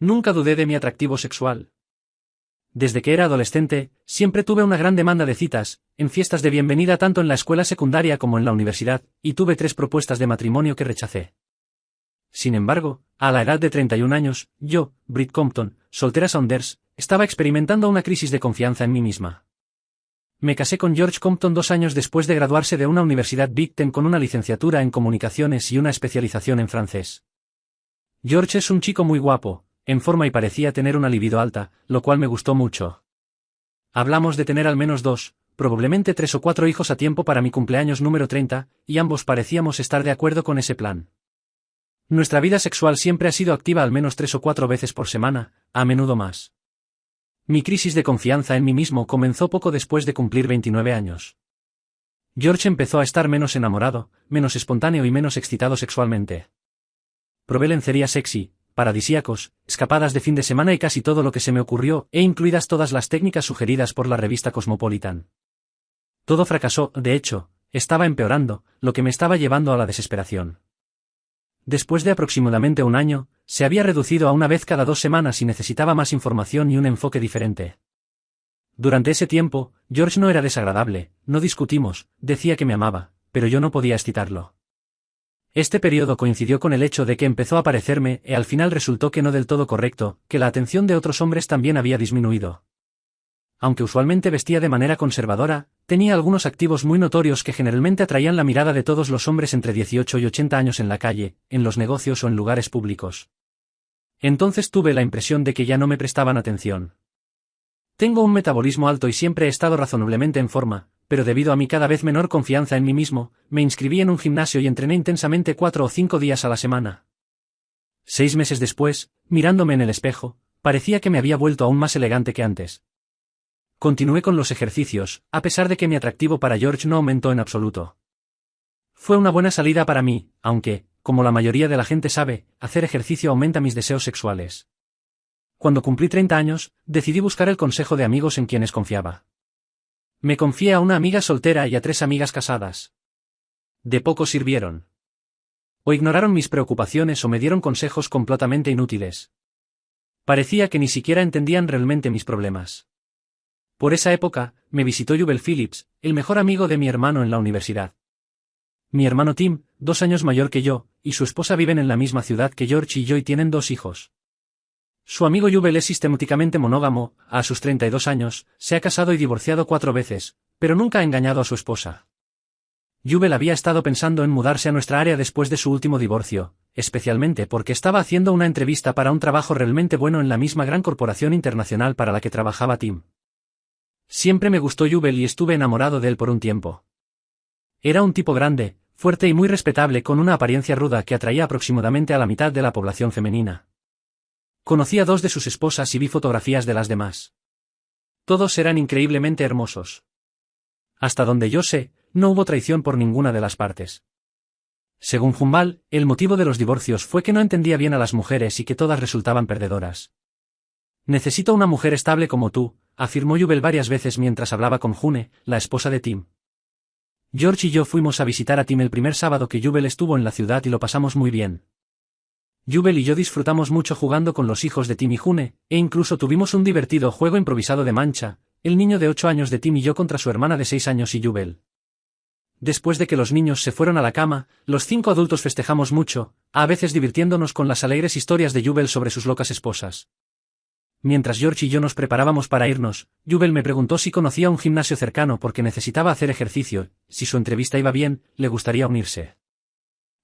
Nunca dudé de mi atractivo sexual. Desde que era adolescente, siempre tuve una gran demanda de citas, en fiestas de bienvenida tanto en la escuela secundaria como en la universidad, y tuve 3 propuestas de matrimonio que rechacé. Sin embargo, a la edad de 31 años, yo, Brit Compton, soltera Saunders, estaba experimentando una crisis de confianza en mí misma. Me casé con George Compton 2 años después de graduarse de una universidad Big Ten con una licenciatura en comunicaciones y una especialización en francés. George es un chico muy guapo, en forma y parecía tener una libido alta, lo cual me gustó mucho. Hablamos de tener al menos 2, probablemente 3 o 4 hijos a tiempo para mi cumpleaños número 30, y ambos parecíamos estar de acuerdo con ese plan. Nuestra vida sexual siempre ha sido activa al menos 3 o 4 veces por semana, a menudo más. Mi crisis de confianza en mí mismo comenzó poco después de cumplir 29 años. George empezó a estar menos enamorado, menos espontáneo y menos excitado sexualmente. Probé lencería sexy, paradisíacos, escapadas de fin de semana y casi todo lo que se me ocurrió, incluidas todas las técnicas sugeridas por la revista Cosmopolitan. Todo fracasó, de hecho, estaba empeorando, lo que me estaba llevando a la desesperación. Después de aproximadamente un año, se había reducido a una vez cada 2 semanas y necesitaba más información y un enfoque diferente. Durante ese tiempo, George no era desagradable, no discutimos, decía que me amaba, pero yo no podía excitarlo. Este periodo coincidió con el hecho de que empezó a parecerme, y al final resultó que no del todo correcto, que la atención de otros hombres también había disminuido. Aunque usualmente vestía de manera conservadora, tenía algunos activos muy notorios que generalmente atraían la mirada de todos los hombres entre 18 y 80 años en la calle, en los negocios o en lugares públicos. Entonces tuve la impresión de que ya no me prestaban atención. Tengo un metabolismo alto y siempre he estado razonablemente en forma, pero debido a mi cada vez menor confianza en mí mismo, me inscribí en un gimnasio y entrené intensamente 4 o 5 días a la semana. 6 meses después, mirándome en el espejo, parecía que me había vuelto aún más elegante que antes. Continué con los ejercicios, a pesar de que mi atractivo para George no aumentó en absoluto. Fue una buena salida para mí, aunque, como la mayoría de la gente sabe, hacer ejercicio aumenta mis deseos sexuales. Cuando cumplí 30 años, decidí buscar el consejo de amigos en quienes confiaba. Me confié a una amiga soltera y a 3 amigas casadas. De poco sirvieron. O ignoraron mis preocupaciones o me dieron consejos completamente inútiles. Parecía que ni siquiera entendían realmente mis problemas. Por esa época, me visitó Jubel Phillips, el mejor amigo de mi hermano en la universidad. Mi hermano Tim, 2 años mayor que yo, y su esposa viven en la misma ciudad que George y yo y tienen 2 hijos. Su amigo Jubel es sistemáticamente monógamo, a sus 32 años, se ha casado y divorciado 4 veces, pero nunca ha engañado a su esposa. Jubel había estado pensando en mudarse a nuestra área después de su último divorcio, especialmente porque estaba haciendo una entrevista para un trabajo realmente bueno en la misma gran corporación internacional para la que trabajaba Tim. Siempre me gustó Jubel y estuve enamorado de él por un tiempo. Era un tipo grande, fuerte y muy respetable con una apariencia ruda que atraía aproximadamente a la mitad de la población femenina. Conocí a 2 de sus esposas y vi fotografías de las demás. Todos eran increíblemente hermosos. Hasta donde yo sé, no hubo traición por ninguna de las partes. Según Humbal, el motivo de los divorcios fue que no entendía bien a las mujeres y que todas resultaban perdedoras. Necesito una mujer estable como tú, afirmó Jubel varias veces mientras hablaba con June, la esposa de Tim. George y yo fuimos a visitar a Tim el primer sábado que Jubel estuvo en la ciudad y lo pasamos muy bien. Jubel y yo disfrutamos mucho jugando con los hijos de Tim y June, e incluso tuvimos un divertido juego improvisado de mancha, el niño de 8 años de Tim y yo contra su hermana de 6 años y Jubel. Después de que los niños se fueron a la cama, los 5 adultos festejamos mucho, a veces divirtiéndonos con las alegres historias de Jubel sobre sus locas esposas. Mientras George y yo nos preparábamos para irnos, Jubel me preguntó si conocía un gimnasio cercano porque necesitaba hacer ejercicio, si su entrevista iba bien, le gustaría unirse.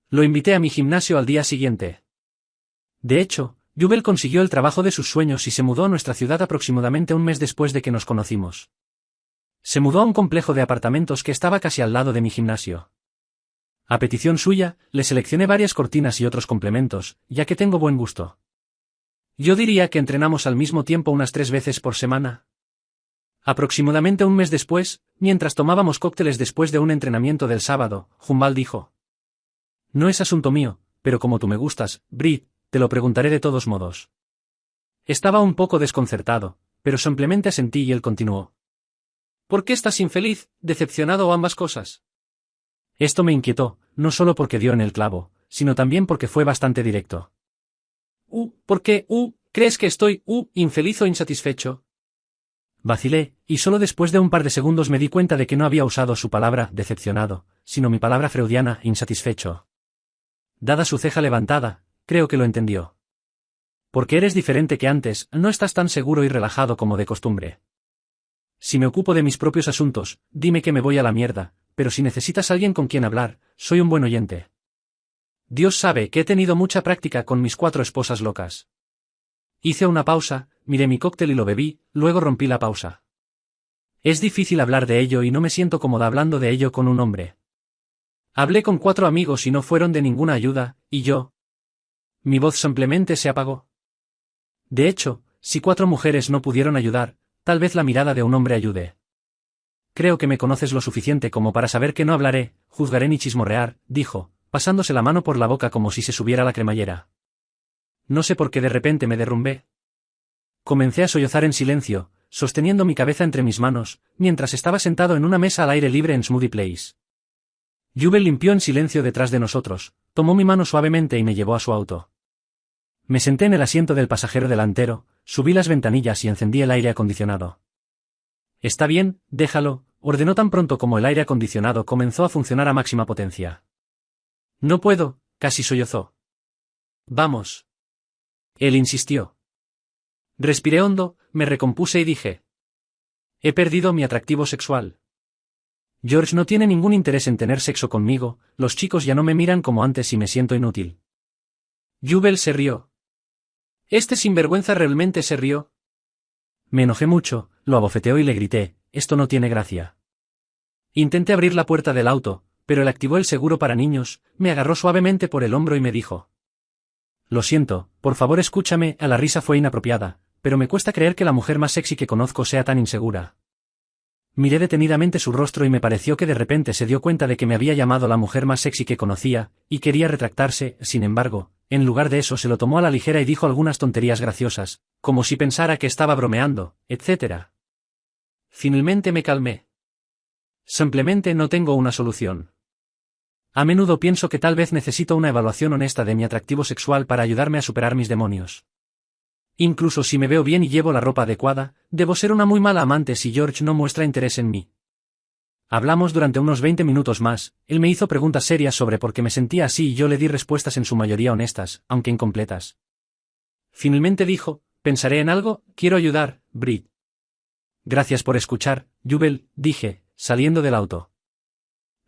Lo invité a mi gimnasio al día siguiente. De hecho, Jubel consiguió el trabajo de sus sueños y se mudó a nuestra ciudad aproximadamente un mes después de que nos conocimos. Se mudó a un complejo de apartamentos que estaba casi al lado de mi gimnasio. A petición suya, le seleccioné varias cortinas y otros complementos, ya que tengo buen gusto. Yo diría que entrenamos al mismo tiempo unas 3 veces por semana. Aproximadamente un mes después, mientras tomábamos cócteles después de un entrenamiento del sábado, Humbal dijo: No es asunto mío, pero como tú me gustas, Brit, te lo preguntaré de todos modos. Estaba un poco desconcertado, pero simplemente asentí y él continuó: ¿Por qué estás infeliz, decepcionado o ambas cosas? Esto me inquietó, no solo porque dio en el clavo, sino también porque fue bastante directo. ¿Por qué? ¿Crees que estoy, infeliz o insatisfecho? Vacilé, y solo después de un par de segundos me di cuenta de que no había usado su palabra, decepcionado, sino mi palabra freudiana, insatisfecho. Dada su ceja levantada, creo que lo entendió. Porque eres diferente que antes, no estás tan seguro y relajado como de costumbre. Si me ocupo de mis propios asuntos, dime que me voy a la mierda, pero si necesitas alguien con quien hablar, soy un buen oyente. Dios sabe que he tenido mucha práctica con mis 4 esposas locas. Hice una pausa, miré mi cóctel y lo bebí, luego rompí la pausa. Es difícil hablar de ello y no me siento cómoda hablando de ello con un hombre. Hablé con 4 amigos y no fueron de ninguna ayuda, y yo. Mi voz simplemente se apagó. De hecho, si 4 mujeres no pudieron ayudar, tal vez la mirada de un hombre ayude. Creo que me conoces lo suficiente como para saber que no hablaré, juzgaré ni chismorrear, dijo, pasándose la mano por la boca como si se subiera la cremallera. No sé por qué de repente me derrumbé. Comencé a sollozar en silencio, sosteniendo mi cabeza entre mis manos, mientras estaba sentado en una mesa al aire libre en Smoothie Place. Jubel limpió en silencio detrás de nosotros, tomó mi mano suavemente y me llevó a su auto. Me senté en el asiento del pasajero delantero, subí las ventanillas y encendí el aire acondicionado. Está bien, déjalo, ordenó tan pronto como el aire acondicionado comenzó a funcionar a máxima potencia. No puedo, casi sollozó. Vamos. Él insistió. Respiré hondo, me recompuse y dije. He perdido mi atractivo sexual. George no tiene ningún interés en tener sexo conmigo, los chicos ya no me miran como antes y me siento inútil. Jubel se rió. Este sinvergüenza realmente se rió. Me enojé mucho, lo abofeteó y le grité, esto no tiene gracia. Intenté abrir la puerta del auto, pero él activó el seguro para niños, me agarró suavemente por el hombro y me dijo. Lo siento, por favor escúchame, la risa fue inapropiada, pero me cuesta creer que la mujer más sexy que conozco sea tan insegura. Miré detenidamente su rostro y me pareció que de repente se dio cuenta de que me había llamado la mujer más sexy que conocía, y quería retractarse, sin embargo, en lugar de eso se lo tomó a la ligera y dijo algunas tonterías graciosas, como si pensara que estaba bromeando, etc. Finalmente me calmé. Simplemente no tengo una solución. A menudo pienso que tal vez necesito una evaluación honesta de mi atractivo sexual para ayudarme a superar mis demonios. Incluso si me veo bien y llevo la ropa adecuada, debo ser una muy mala amante si George no muestra interés en mí. Hablamos durante unos 20 minutos más, él me hizo preguntas serias sobre por qué me sentía así y yo le di respuestas en su mayoría honestas, aunque incompletas. Finalmente dijo, pensaré en algo, quiero ayudar, Brit. Gracias por escuchar, Jubel, dije, saliendo del auto.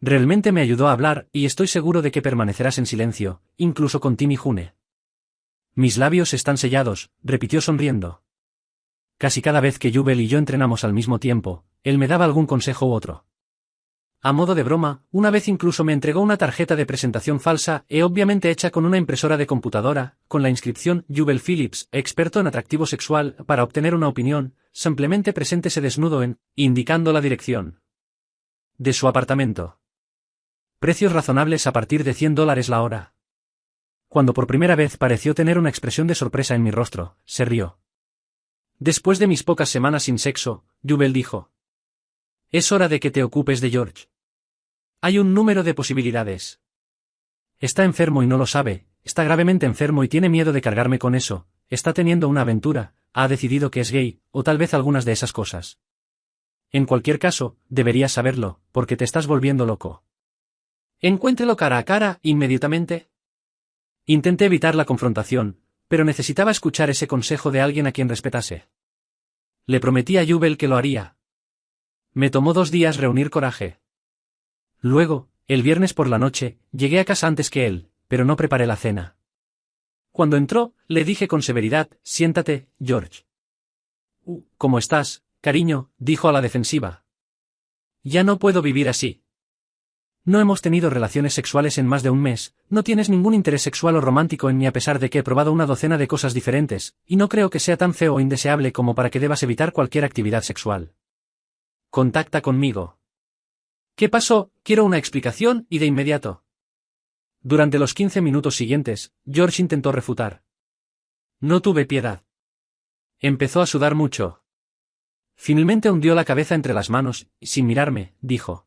Realmente me ayudó a hablar, y estoy seguro de que permanecerás en silencio, incluso con Tim y June. Mis labios están sellados, repitió sonriendo. Casi cada vez que Jubel y yo entrenamos al mismo tiempo, él me daba algún consejo u otro. A modo de broma, una vez incluso me entregó una tarjeta de presentación falsa obviamente hecha con una impresora de computadora, con la inscripción Jubel Phillips, experto en atractivo sexual, para obtener una opinión, simplemente preséntese desnudo indicando la dirección de su apartamento. Precios razonables a partir de $100 la hora. Cuando por primera vez pareció tener una expresión de sorpresa en mi rostro, se rió. Después de mis pocas semanas sin sexo, Jubel dijo. Es hora de que te ocupes de George. Hay un número de posibilidades. Está enfermo y no lo sabe, está gravemente enfermo y tiene miedo de cargarme con eso, está teniendo una aventura, ha decidido que es gay, o tal vez algunas de esas cosas. En cualquier caso, deberías saberlo, porque te estás volviendo loco. Encuéntrelo cara a cara, inmediatamente. Intenté evitar la confrontación, pero necesitaba escuchar ese consejo de alguien a quien respetase. Le prometí a Jubel que lo haría. Me tomó 2 días reunir coraje. Luego, el viernes por la noche, llegué a casa antes que él, pero no preparé la cena. Cuando entró, le dije con severidad, siéntate, George. ¿Cómo estás, cariño?, dijo a la defensiva. Ya no puedo vivir así. No hemos tenido relaciones sexuales en más de un mes, no tienes ningún interés sexual o romántico en mí a pesar de que he probado una docena de cosas diferentes, y no creo que sea tan feo o indeseable como para que debas evitar cualquier actividad sexual. Contacta conmigo. ¿Qué pasó? Quiero una explicación, y de inmediato. Durante los 15 minutos siguientes, George intentó refutar. No tuve piedad. Empezó a sudar mucho. Finalmente hundió la cabeza entre las manos, y sin mirarme, dijo.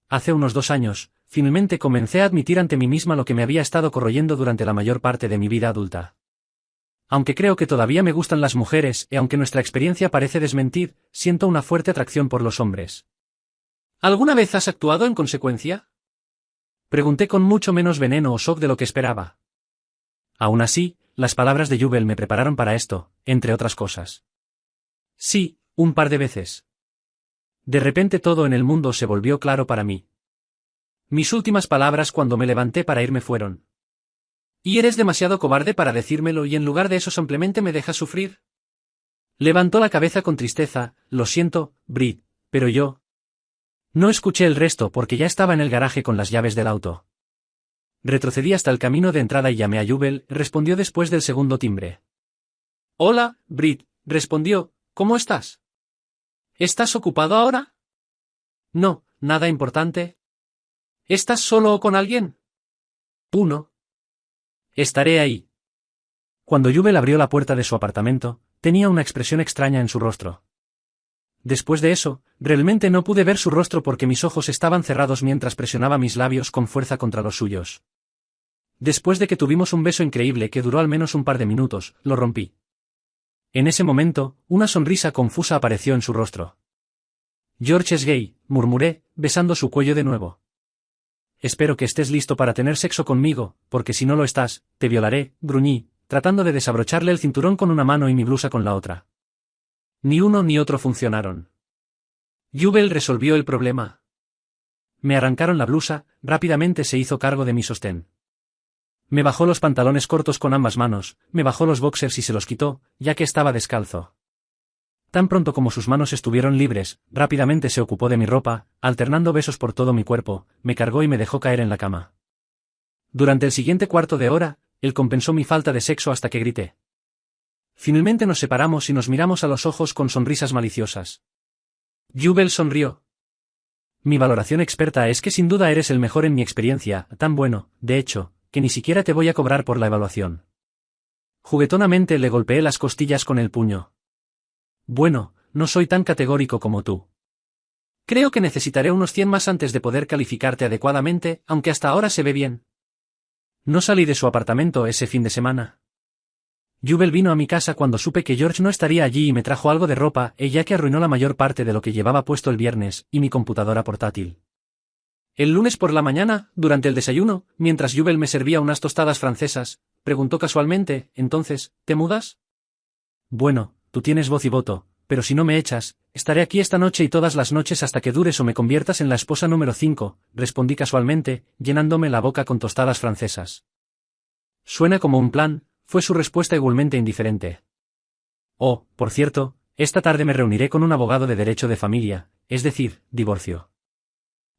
Hace unos 2 años, finalmente comencé a admitir ante mí misma lo que me había estado corroyendo durante la mayor parte de mi vida adulta. Aunque creo que todavía me gustan las mujeres y aunque nuestra experiencia parece desmentir, siento una fuerte atracción por los hombres. ¿Alguna vez has actuado en consecuencia? Pregunté con mucho menos veneno o shock de lo que esperaba. Aún así, las palabras de Jubel me prepararon para esto, entre otras cosas. Sí, un par de veces. De repente todo en el mundo se volvió claro para mí. Mis últimas palabras cuando me levanté para irme fueron: ¿y eres demasiado cobarde para decírmelo y en lugar de eso simplemente me dejas sufrir? Levantó la cabeza con tristeza. Lo siento, Brit, pero yo... No escuché el resto porque ya estaba en el garaje con las llaves del auto. Retrocedí hasta el camino de entrada y llamé a Jubel, respondió después del segundo timbre. Hola, Brit, respondió, ¿cómo estás? ¿Estás ocupado ahora? No, nada importante. ¿Estás solo o con alguien? Uno. Estaré ahí. Cuando Jubel abrió la puerta de su apartamento, tenía una expresión extraña en su rostro. Después de eso, realmente no pude ver su rostro porque mis ojos estaban cerrados mientras presionaba mis labios con fuerza contra los suyos. Después de que tuvimos un beso increíble que duró al menos un par de minutos, lo rompí. En ese momento, una sonrisa confusa apareció en su rostro. George es gay, murmuré, besando su cuello de nuevo. Espero que estés listo para tener sexo conmigo, porque si no lo estás, te violaré, gruñí, tratando de desabrocharle el cinturón con una mano y mi blusa con la otra. Ni uno ni otro funcionaron. Jubel resolvió el problema. Me arrancaron la blusa, rápidamente se hizo cargo de mi sostén. Me bajó los pantalones cortos con ambas manos, me bajó los boxers y se los quitó, ya que estaba descalzo. Tan pronto como sus manos estuvieron libres, rápidamente se ocupó de mi ropa, alternando besos por todo mi cuerpo, me cargó y me dejó caer en la cama. Durante el siguiente cuarto de hora, él compensó mi falta de sexo hasta que grité. Finalmente nos separamos y nos miramos a los ojos con sonrisas maliciosas. Jubel sonrió. Mi valoración experta es que sin duda eres el mejor en mi experiencia, tan bueno, de hecho, que ni siquiera te voy a cobrar por la evaluación. Juguetonamente le golpeé las costillas con el puño. Bueno, no soy tan categórico como tú. Creo que necesitaré unos 100 más antes de poder calificarte adecuadamente, aunque hasta ahora se ve bien. No salí de su apartamento ese fin de semana. Jubel vino a mi casa cuando supe que George no estaría allí y me trajo algo de ropa, ella que arruinó la mayor parte de lo que llevaba puesto el viernes, y mi computadora portátil. El lunes por la mañana, durante el desayuno, mientras Jubel me servía unas tostadas francesas, preguntó casualmente, ¿entonces, te mudas? Bueno, tú tienes voz y voto, pero si no me echas, estaré aquí esta noche y todas las noches hasta que dures o me conviertas en la esposa número 5, respondí casualmente, llenándome la boca con tostadas francesas. Suena como un plan, fue su respuesta igualmente indiferente. Oh, por cierto, esta tarde me reuniré con un abogado de derecho de familia, es decir, divorcio.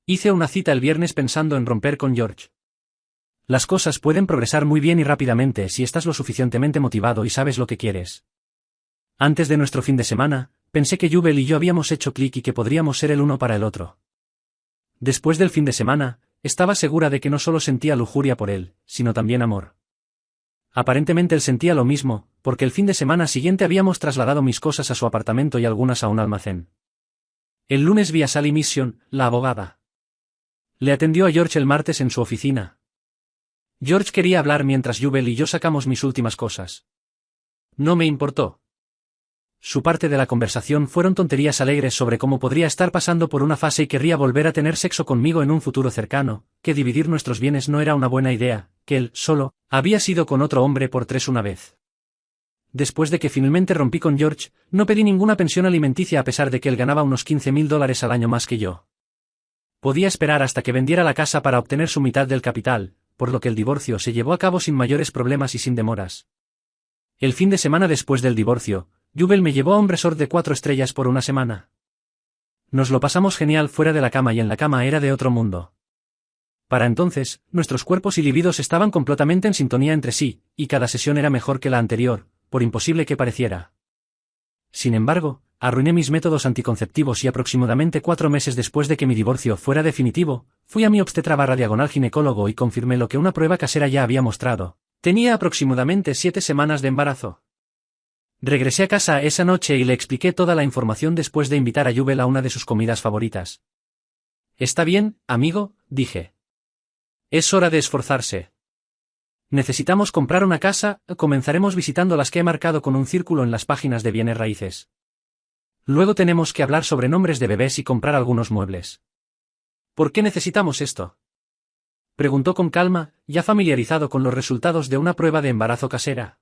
Hice una cita el viernes pensando en romper con George. Las cosas pueden progresar muy bien y rápidamente si estás lo suficientemente motivado y sabes lo que quieres. Antes de nuestro fin de semana, pensé que Jubel y yo habíamos hecho clic y que podríamos ser el uno para el otro. Después del fin de semana, estaba segura de que no solo sentía lujuria por él, sino también amor. Aparentemente él sentía lo mismo, porque el fin de semana siguiente habíamos trasladado mis cosas a su apartamento y algunas a un almacén. El lunes vi a Sally Mission, la abogada. Le atendió a George el martes en su oficina. George quería hablar mientras Jubel y yo sacamos mis últimas cosas. No me importó. Su parte de la conversación fueron tonterías alegres sobre cómo podría estar pasando por una fase y querría volver a tener sexo conmigo en un futuro cercano, que dividir nuestros bienes no era una buena idea, que él, solo, había sido con otro hombre por 3 una vez. Después de que finalmente rompí con George, no pedí ninguna pensión alimenticia a pesar de que él ganaba unos $15,000 al año más que yo. Podía esperar hasta que vendiera la casa para obtener su mitad del capital, por lo que el divorcio se llevó a cabo sin mayores problemas y sin demoras. El fin de semana después del divorcio, Jubel me llevó a un resort de 4 estrellas por una semana. Nos lo pasamos genial fuera de la cama y en la cama era de otro mundo. Para entonces, nuestros cuerpos y libidos estaban completamente en sintonía entre sí, y cada sesión era mejor que la anterior, por imposible que pareciera. Sin embargo, arruiné mis métodos anticonceptivos y aproximadamente 4 meses después de que mi divorcio fuera definitivo, fui a mi obstetra/ginecólogo y confirmé lo que una prueba casera ya había mostrado. Tenía aproximadamente 7 semanas de embarazo. Regresé a casa esa noche y le expliqué toda la información después de invitar a Jubel a una de sus comidas favoritas. «Está bien, amigo», dije. «Es hora de esforzarse». Necesitamos comprar una casa, comenzaremos visitando las que he marcado con un círculo en las páginas de bienes raíces. Luego tenemos que hablar sobre nombres de bebés y comprar algunos muebles. ¿Por qué necesitamos esto? Preguntó con calma, ya familiarizado con los resultados de una prueba de embarazo casera.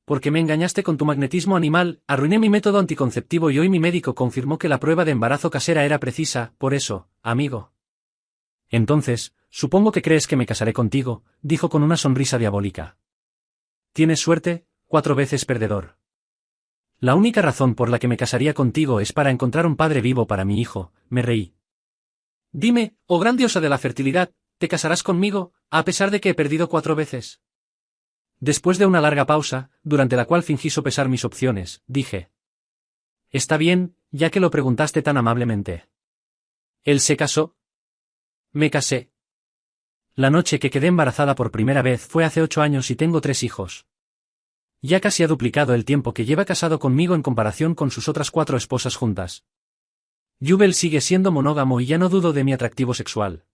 Porque me engañaste con tu magnetismo animal, arruiné mi método anticonceptivo y hoy mi médico confirmó que la prueba de embarazo casera era precisa, por eso, amigo. Entonces, supongo que crees que me casaré contigo, dijo con una sonrisa diabólica. Tienes suerte, 4 veces perdedor. La única razón por la que me casaría contigo es para encontrar un padre vivo para mi hijo, me reí. Dime, oh gran diosa de la fertilidad, ¿te casarás conmigo, a pesar de que he perdido 4 veces? Después de una larga pausa, durante la cual fingí sopesar mis opciones, dije. Está bien, ya que lo preguntaste tan amablemente. ¿Él se casó? Me casé. La noche que quedé embarazada por primera vez fue hace 8 años y tengo 3 hijos. Ya casi ha duplicado el tiempo que lleva casado conmigo en comparación con sus otras 4 esposas juntas. Jubel sigue siendo monógamo y ya no dudo de mi atractivo sexual.